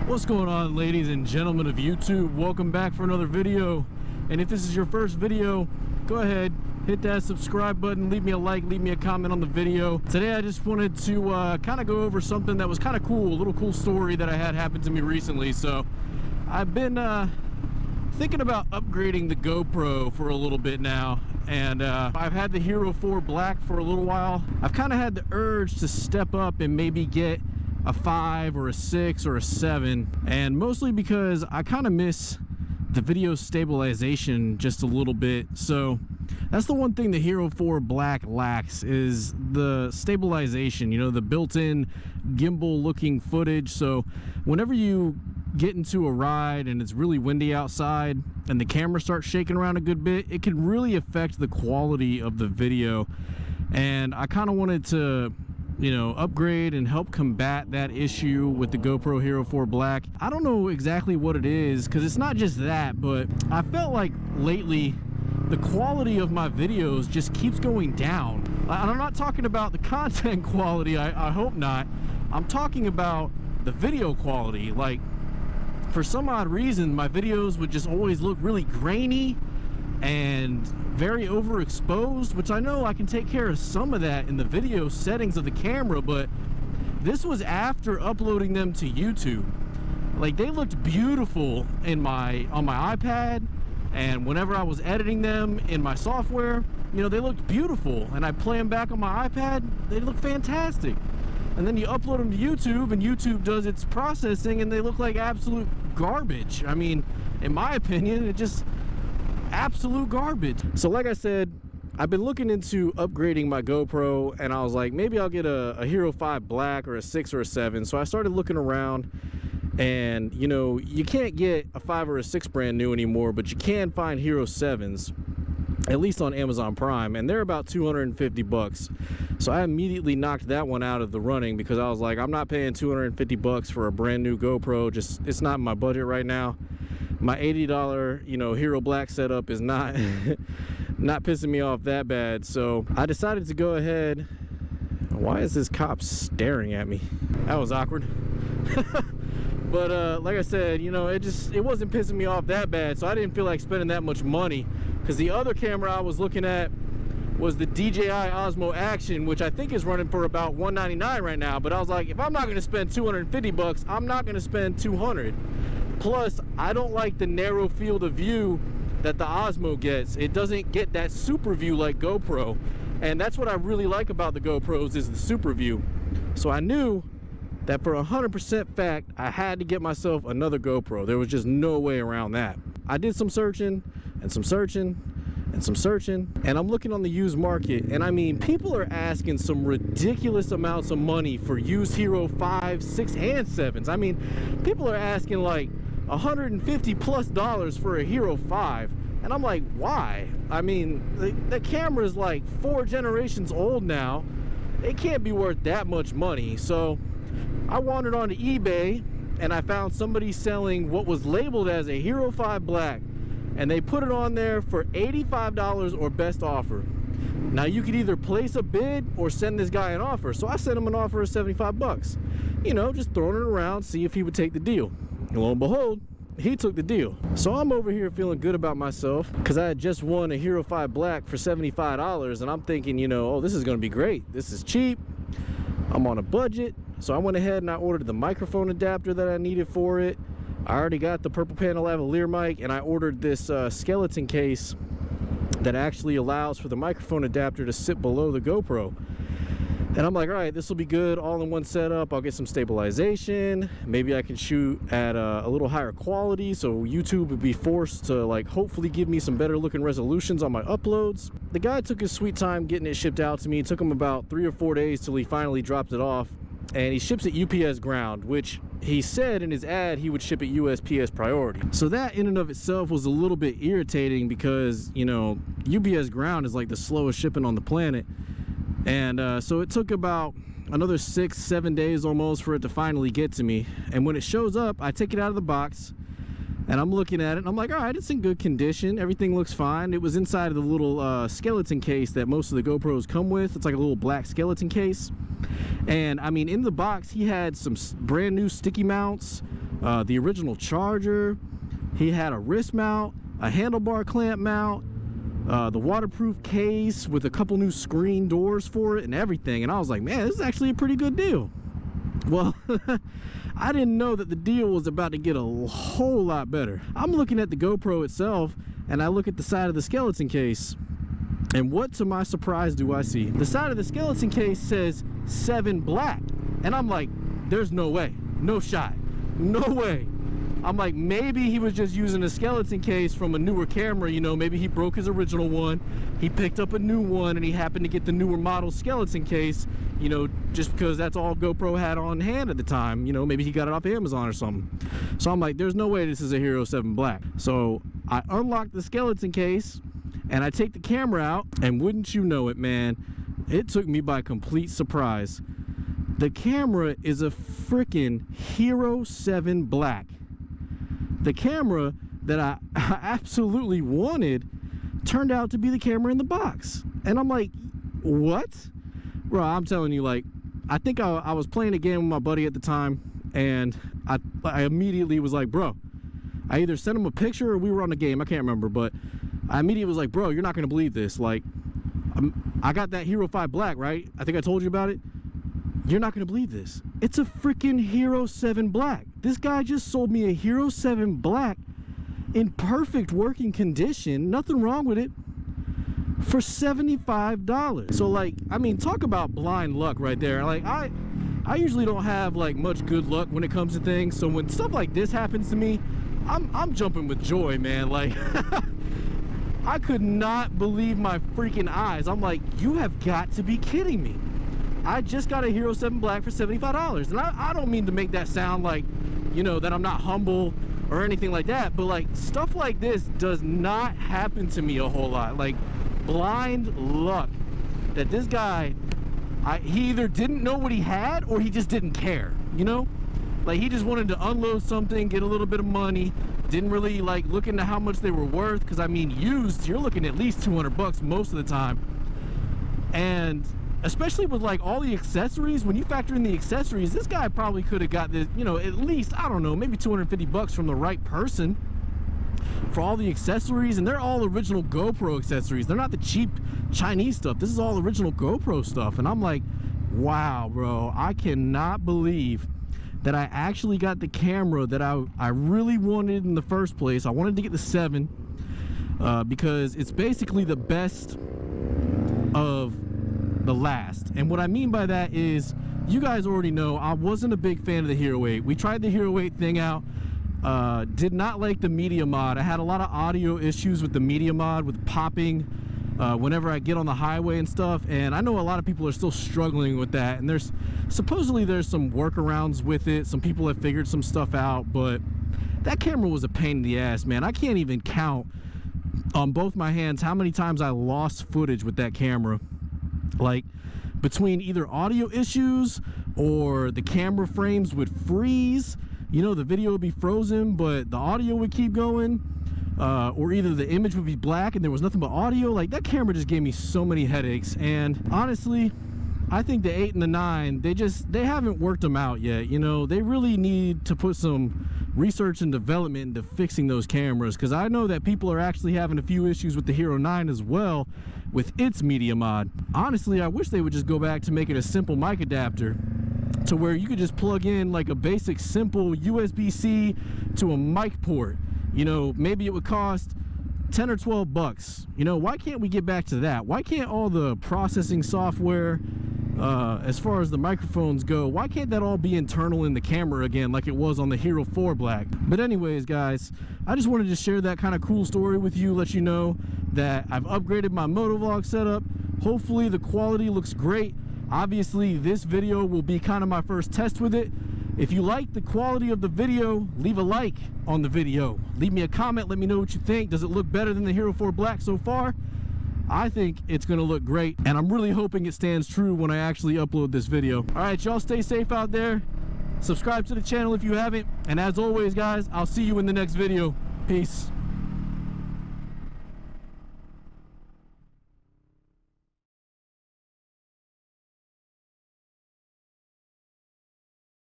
What's going on, ladies and gentlemen of YouTube? Welcome back for another video. And if this is your first video, go ahead, hit that subscribe button, leave me a like, leave me a comment on the video. Today I just wanted to kind of go over something that was kind of cool, a little cool story that I had happen to me recently. So I've been thinking about upgrading the GoPro for a little bit now, and I've had the Hero 4 Black for a little while. I've kind of had the urge to step up and maybe get a 5 or a 6 or a 7, and mostly because I kind of miss the video stabilization just a little bit. So that's the one thing the Hero 4 Black lacks, is the stabilization, you know, the built-in gimbal looking footage. So whenever you get into a ride and it's really windy outside and the camera starts shaking around a good bit, it can really affect the quality of the video. And I kind of wanted to, you know, upgrade and help combat that issue with the GoPro Hero 4 Black. I don't know exactly what it is, because it's not just that, but I felt like lately the quality of my videos just keeps going down. And I'm not talking about the content quality, I hope not. I'm talking about the video quality. Like, for some odd reason, my videos would just always look really grainy and very overexposed, which I know I can take care of some of that in the video settings of the camera, but this was after uploading them to YouTube. Like, they looked beautiful on my iPad, and whenever I was editing them in my software, you know, they looked beautiful, and I play them back on my iPad, they look fantastic. And then you upload them to YouTube, and YouTube does its processing, and they look like absolute garbage. I mean, in my opinion, it just absolute garbage. So like I said, I've been looking into upgrading my GoPro, and I was like, maybe I'll get a Hero 5 Black or a 6 or a 7. So I started looking around, and you know, you can't get a 5 or a 6 brand new anymore, but you can find Hero 7s, at least on Amazon Prime, and they're about 250 bucks. So I immediately knocked that one out of the running, because I was like, I'm not paying 250 bucks for a brand new GoPro. Just, it's not in my budget right now. My $80, you know, Hero Black setup is not not pissing me off that bad. So I decided to go ahead. Why is this cop staring at me? That was awkward. But like I said, you know, it wasn't pissing me off that bad, so I didn't feel like spending that much money, because the other camera I was looking at was the DJI Osmo Action, which I think is running for about $199 right now. But I was like, if I'm not going to spend 250 bucks, I'm not going to spend 200. Plus, I don't like the narrow field of view that the Osmo gets. It doesn't get that super view like GoPro, and that's what I really like about the GoPros, is the super view. So I knew that for 100% fact, I had to get myself another GoPro. There was just no way around that. I did some searching and some searching and some searching, and I'm looking on the used market, and I mean, people are asking some ridiculous amounts of money for used Hero 5, 6, and 7s. I mean, people are asking like $150+ for a Hero 5, and I'm like, why? I mean, the camera is like 4 generations old now. It can't be worth that much money. So I wandered onto eBay, and I found somebody selling what was labeled as a Hero 5 Black, and they put it on there for $85 or best offer. Now, you could either place a bid or send this guy an offer. So I sent him an offer of 75 bucks. You know, just throwing it around, see if he would take the deal. And lo and behold, he took the deal. So I'm over here feeling good about myself, because I had just won a Hero 5 Black for $75, and I'm thinking, you know, oh, this is going to be great. This is cheap. I'm on a budget. So I went ahead and I ordered the microphone adapter that I needed for it. I already got the purple Panda lavalier mic, and I ordered this skeleton case that actually allows for the microphone adapter to sit below the GoPro. And I'm like, all right, this will be good all in one setup. I'll get some stabilization. Maybe I can shoot at a little higher quality, so YouTube would be forced to, like, hopefully give me some better looking resolutions on my uploads. The guy took his sweet time getting it shipped out to me. It took him about 3 or 4 days till he finally dropped it off. And he ships it UPS ground, which he said in his ad he would ship it USPS priority. So that in and of itself was a little bit irritating, because, you know, UPS ground is like the slowest shipping on the planet. And so it took about another 6-7 days almost for it to finally get to me. And when it shows up, I take it out of the box, And I'm looking at it and I'm like, all right, it's in good condition. Everything looks fine. It was inside of the little skeleton case that most of the GoPros come with. It's like a little black skeleton case. And I mean, in the box, he had some brand new sticky mounts, the original charger. He had a wrist mount, a handlebar clamp mount, the waterproof case with a couple new screen doors for it and everything. And I was like, man, this is actually a pretty good deal. Well, I didn't know that the deal was about to get a whole lot better. I'm looking at the GoPro itself, and I look at the side of the skeleton case, and what to my surprise do I see? The side of the skeleton case says 7 black, and I'm like, there's no way, no shot, no way. I'm like, maybe he was just using a skeleton case from a newer camera, you know, maybe he broke his original one, he picked up a new one, and he happened to get the newer model skeleton case, you know, just because that's all GoPro had on hand at the time. You know, maybe he got it off Amazon or something. So I'm like, there's no way this is a Hero 7 Black. So I unlock the skeleton case and I take the camera out, and wouldn't you know it, man, it took me by complete surprise. The camera is a freaking Hero 7 Black. The camera that I absolutely wanted turned out to be the camera in the box. And I'm like, what? Bro, I'm telling you, like, I think I was playing a game with my buddy at the time, and I immediately was like, bro, I either sent him a picture or we were on the game, I can't remember, but I immediately was like, bro, you're not gonna believe this. Like, I got that Hero 5 Black, right? I think I told you about it. You're not gonna believe this. It's a freaking Hero 7 Black. This guy just sold me a Hero 7 Black in perfect working condition, nothing wrong with it, for $75. So, like, I mean, talk about blind luck right there. Like, I usually don't have like much good luck when it comes to things, so when stuff like this happens to me, I'm jumping with joy, man. Like, I could not believe my freaking eyes. I'm like, you have got to be kidding me. I just got a Hero 7 Black for $75. And I don't mean to make that sound like, you know, that I'm not humble or anything like that, but like, stuff like this does not happen to me a whole lot. Like, blind luck that this guy, he either didn't know what he had or he just didn't care, you know? Like, he just wanted to unload something, get a little bit of money, didn't really like look into how much they were worth, because I mean, used, you're looking at least 200 bucks most of the time. And especially with like all the accessories, when you factor in the accessories, this guy probably could have got this, you know, at least, I don't know, maybe 250 bucks from the right person for all the accessories. And they're all original GoPro accessories. They're not the cheap Chinese stuff. This is all original GoPro stuff. And I'm like, wow, bro, I cannot believe that I actually got the camera that I really wanted in the first place. I wanted to get the 7 because it's basically the best of the last. And what I mean by that is, you guys already know I wasn't a big fan of the Hero 8. We tried the Hero 8 thing out, did not like the media mod. I had a lot of audio issues with the media mod, with popping whenever I get on the highway and stuff, and I know a lot of people are still struggling with that, and there's supposedly some workarounds with it. Some people have figured some stuff out, but that camera was a pain in the ass, man. I can't even count on both my hands how many times I lost footage with that camera. Like, between either audio issues or the camera frames would freeze, you know, the video would be frozen but the audio would keep going, or either the image would be black and there was nothing but audio. Like, that camera just gave me so many headaches. And honestly, I think the 8 and the 9, they haven't worked them out yet. You know, they really need to put some research and development into fixing those cameras, because I know that people are actually having a few issues with the Hero 9 as well with its media mod. Honestly, I wish they would just go back to make it a simple mic adapter, to where you could just plug in like a basic simple USB-C to a mic port. You know, maybe it would cost 10 or 12 bucks. You know, why can't we get back to that? Why can't all the processing software, as far as the microphones go, why can't that all be internal in the camera again like it was on the Hero 4 Black? But anyways, guys, I just wanted to share that kind of cool story with you, let you know that I've upgraded my MotoVlog setup. Hopefully the quality looks great. Obviously this video will be kind of my first test with it. If you like the quality of the video, leave a like on the video. Leave me a comment, let me know what you think. Does it look better than the Hero 4 Black so far? I think it's gonna look great, and I'm really hoping it stands true when I actually upload this video. All right, y'all stay safe out there. Subscribe to the channel if you haven't, and as always, guys, I'll see you in the next video. Peace.